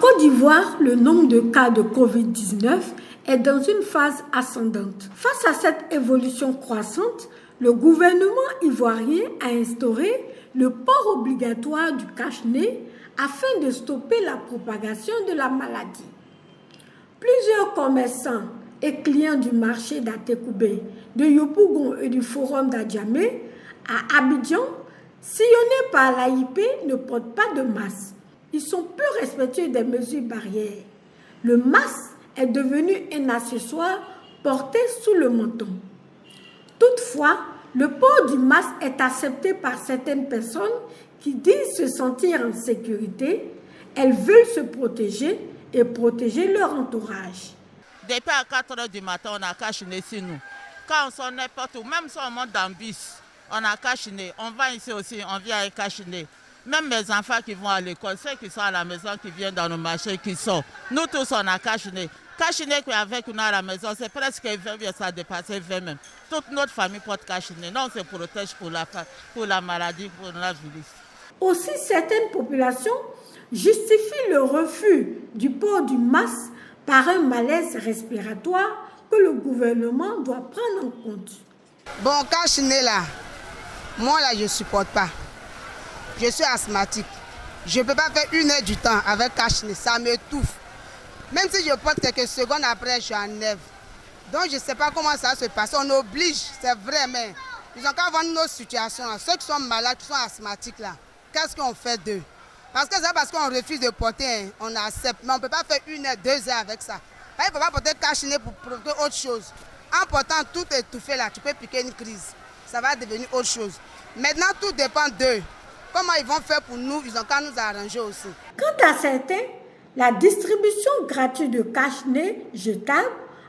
Côte d'Ivoire, le nombre de cas de Covid-19 est dans une phase ascendante. Face à cette évolution croissante, le gouvernement ivoirien a instauré le port obligatoire du cache-nez afin de stopper la propagation de la maladie. Plusieurs commerçants et clients du marché d'Atekoubé, de Yopougon et du forum d'Adjamé à Abidjan, sillonnés par l'AIP, ne portent pas de masque. Ils sont peu respectueux des mesures barrières. Le masque est devenu un accessoire porté sous le menton. Toutefois, le port du masque est accepté par certaines personnes qui disent se sentir en sécurité. Elles veulent se protéger et protéger leur entourage. Depuis à 4 h du matin, on a cache-nez sur nous. Quand on sort n'importe où, même si on monte dans le bus, on a cache-nez. On va ici aussi, on vient avec cache-nez. Même mes enfants qui vont à l'école, ceux qui sont à la maison, qui viennent dans nos marchés, qui sortent. Nous tous, on a cache-nez. Cache-nez qu'avec nous à la maison, c'est presque 20, ça dépasse 20 même. Toute notre famille porte cache-nez. Non, on se protège pour la maladie, pour la virus. Aussi, certaines populations justifient le refus du port du masque par un malaise respiratoire que le gouvernement doit prendre en compte. Bon, cache-nez là, moi là, je ne supporte pas. Je suis asthmatique. Je ne peux pas faire 1 heure du temps avec cache-nez, ça m'étouffe. Même si je porte quelques secondes après, je enlève. Donc je ne sais pas comment ça se passe. On oblige, c'est vrai, mais ils ont qu'à voir nos situations. Ceux qui sont malades, qui sont asthmatiques là, qu'est-ce qu'on fait d'eux? Parce que c'est parce qu'on refuse de porter, on accepte. Mais on ne peut pas faire 1 heure, 2 heures avec ça. Il ne faut pas porter cache-nez pour provoquer autre chose. En portant tout étouffé là, tu peux piquer une crise. Ça va devenir autre chose. Maintenant, tout dépend d'eux. Comment ils vont faire pour nous, ils ont qu'à nous arranger aussi. Quant à certains, la distribution gratuite de cache-nez jetables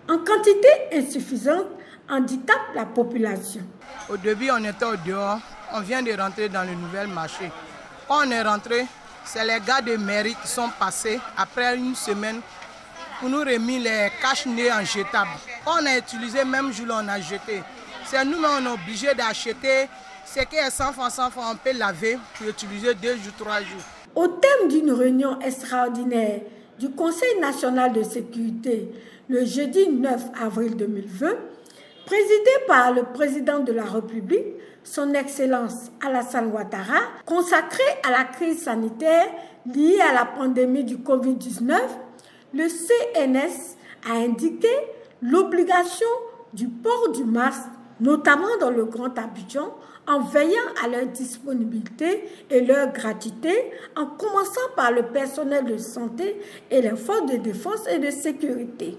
en quantité insuffisante handicape la population. Au début, on était au dehors. On vient de rentrer dans le nouvel marché. Quand on est rentré, c'est les gars de mairie qui sont passés après 1 semaine pour nous remettre les cache-nez en jetables. On a utilisé, même jour on a jeté. C'est nous-mêmes, on est obligé d'acheter ce qui est 100 francs, on peut laver pour utiliser 2 jours, 3 jours. Au thème d'une réunion extraordinaire du Conseil national de sécurité le jeudi 9 avril 2020, présidée par le président de la République, son Excellence Alassane Ouattara, consacrée à la crise sanitaire liée à la pandémie du Covid-19, le CNS a indiqué l'obligation du port du masque, notamment dans le Grand Abidjan, en veillant à leur disponibilité et leur gratuité, en commençant par le personnel de santé et les forces de défense et de sécurité.